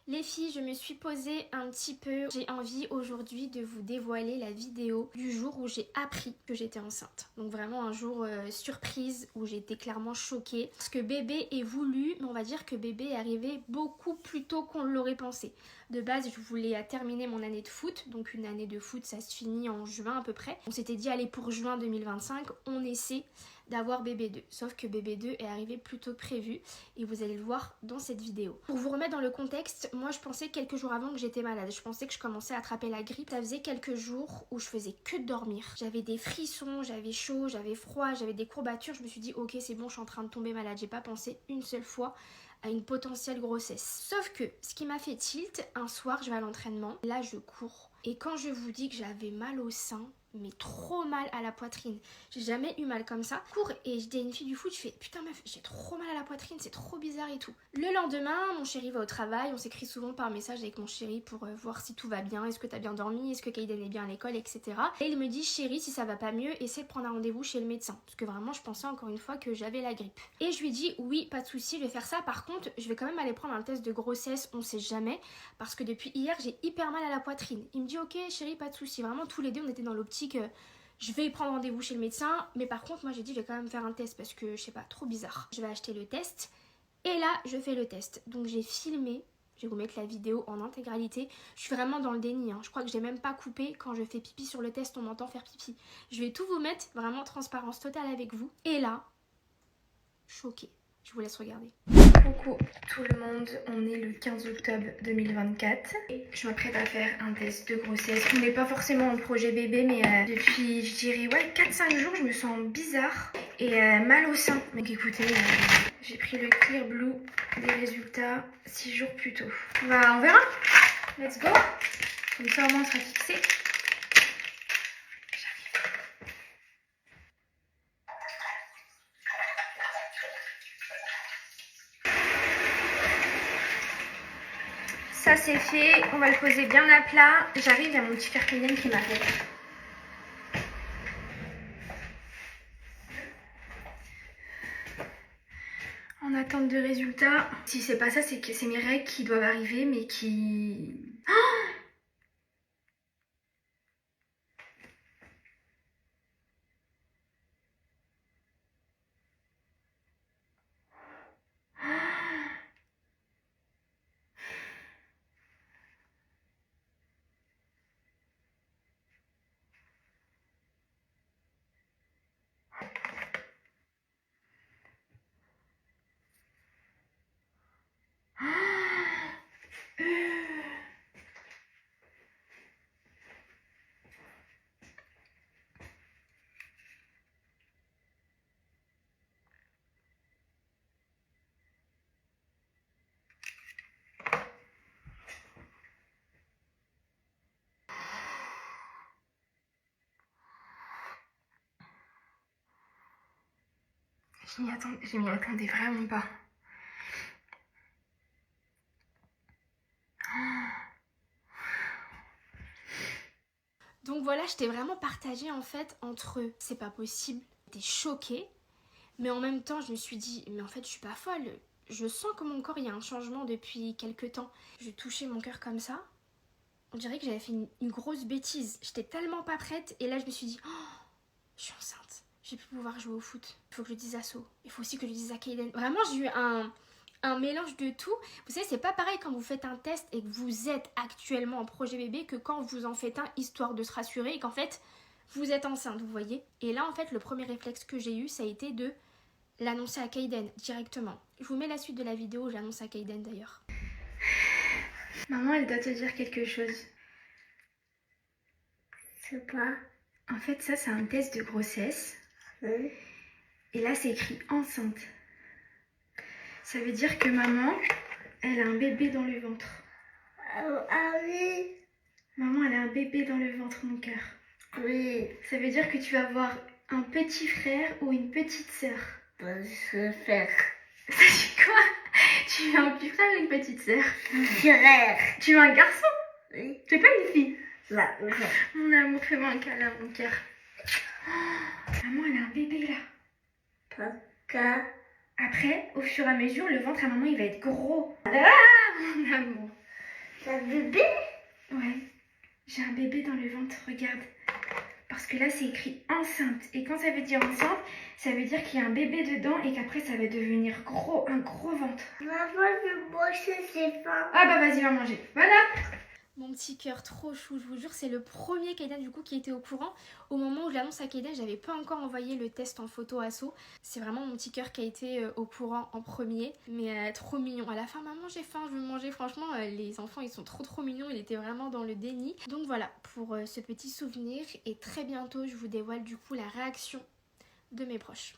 Les filles, je me suis posée un petit peu. J'ai envie aujourd'hui de vous dévoiler la vidéo du jour où j'ai appris que j'étais enceinte. Donc vraiment un jour surprise où j'ai été clairement choquée. Parce que bébé est voulu, mais on va dire que bébé est arrivé beaucoup plus tôt qu'on l'aurait pensé. De base, je voulais terminer mon année de foot. Donc une année de foot, ça se finit en juin à peu près. On s'était dit, allez, pour juin 2025, on essaie d'avoir bébé 2. Sauf que bébé 2 est arrivé plus tôt que prévu et vous allez le voir dans cette vidéo. Pour vous remettre dans le contexte, moi je pensais quelques jours avant que j'étais malade. Je pensais que je commençais à attraper la grippe. Ça faisait quelques jours où je faisais que dormir. J'avais des frissons, j'avais chaud, j'avais froid, j'avais des courbatures. Je me suis dit ok c'est bon, je suis en train de tomber malade. J'ai pas pensé une seule fois à une potentielle grossesse. Sauf que ce qui m'a fait tilt, un soir je vais à l'entraînement, là je cours. Et quand je vous dis que j'avais mal au sein, mais trop mal à la poitrine. J'ai jamais eu mal comme ça. Je cours et je dis à une fille du foot, je fais putain meuf, j'ai trop mal à la poitrine, c'est trop bizarre et tout. Le lendemain, mon chéri va au travail, on s'écrit souvent par message avec mon chéri pour voir si tout va bien, est-ce que t'as bien dormi, est-ce que Kaiden est bien à l'école, etc. Et il me dit chéri, si ça va pas mieux, essaie de prendre un rendez-vous chez le médecin. Parce que vraiment, je pensais encore une fois que j'avais la grippe. Et je lui dis oui, pas de souci, je vais faire ça. Par contre, je vais quand même aller prendre un test de grossesse, on sait jamais. Parce que depuis hier, j'ai hyper mal à la poitrine. Il me dit ok chéri, pas de souci. Vraiment, tous les deux, on était dans l'optique. Je vais prendre rendez-vous chez le médecin, mais par contre moi j'ai dit je vais quand même faire un test parce que je sais pas, trop bizarre. Je vais acheter le test et là je fais le test. Donc j'ai filmé, je vais vous mettre la vidéo en intégralité. Je suis vraiment dans le déni, hein. Je crois que j'ai même pas coupé. Quand je fais pipi sur le test on m'entend faire pipi. Je vais tout vous mettre, vraiment transparence totale avec vous. Et là, choquée. Je vous laisse regarder. Coucou tout le monde, on est le 15 octobre 2024 et je m'apprête à faire un test de grossesse. On n'est pas forcément en projet bébé mais depuis je dirais ouais 4-5 jours je me sens bizarre et mal au sein. Donc écoutez, j'ai pris le Clear Blue des résultats 6 jours plus tôt. On verra, let's go. Comme ça au moins on sera fixé. Ça c'est fait, on va le poser bien à plat. J'arrive, il y a mon petit frère Kaiden qui m'appelle. En attente de résultats. Si c'est pas ça, c'est que c'est mes règles qui doivent arriver, mais qui... Oh, je m'y attendais vraiment pas. Donc voilà, j'étais vraiment partagée en fait entre c'est pas possible, j'étais choquée, mais en même temps je me suis dit mais en fait je suis pas folle. Je sens que mon corps il y a un changement depuis quelques temps. Je touchais mon cœur comme ça. On dirait que j'avais fait une grosse bêtise. J'étais tellement pas prête et là je me suis dit oh, je suis enceinte. Je vais plus pouvoir jouer au foot. Il faut que je le dise à So. Il faut aussi que je le dise à Kaiden. Vraiment j'ai eu un mélange de tout. Vous savez, c'est pas pareil quand vous faites un test et que vous êtes actuellement en projet bébé que quand vous en faites un histoire de se rassurer et qu'en fait vous êtes enceinte, vous voyez. Et là en fait le premier réflexe que j'ai eu ça a été de l'annoncer à Kaiden directement. Je vous mets la suite de la vidéo, j'annonce à Kaiden d'ailleurs. Maman elle doit te dire quelque chose. C'est pas. En fait ça c'est un test de grossesse. Oui. Et là c'est écrit enceinte. Ça veut dire que maman, elle a un bébé dans le ventre. Ah oui. Maman, elle a un bébé dans le ventre, mon cœur. Oui. Ça veut dire que tu vas avoir un petit frère ou une petite sœur. Je faire. Ça dit quoi? Tu veux un petit frère ou une petite sœur? Frère. Tu veux un garçon? Oui. Tu veux pas une fille? Là. Mon amour, fais-moi un câlin, mon cœur. Oh, maman, elle a un bébé là. Papa. Après, au fur et à mesure, le ventre à maman, il va être gros. Ah, mon amour. C'est un bébé? Ouais, j'ai un bébé dans le ventre, regarde. Parce que là, c'est écrit enceinte. Et quand ça veut dire enceinte, ça veut dire qu'il y a un bébé dedans et qu'après, ça va devenir gros, un gros ventre. Maman, je manger, c'est faim. Ah bah vas-y, va manger. Voilà. Mon petit cœur trop chou, je vous jure, c'est le premier Kaiden du coup qui était au courant. Au moment où je l'annonce à Kaiden, j'avais pas encore envoyé le test en photo à So. C'est vraiment mon petit cœur qui a été au courant en premier. Mais trop mignon. À la fin, maman j'ai faim, je veux manger. Franchement, les enfants ils sont trop mignons, il était vraiment dans le déni. Donc voilà, pour ce petit souvenir. Et très bientôt, je vous dévoile du coup la réaction de mes proches.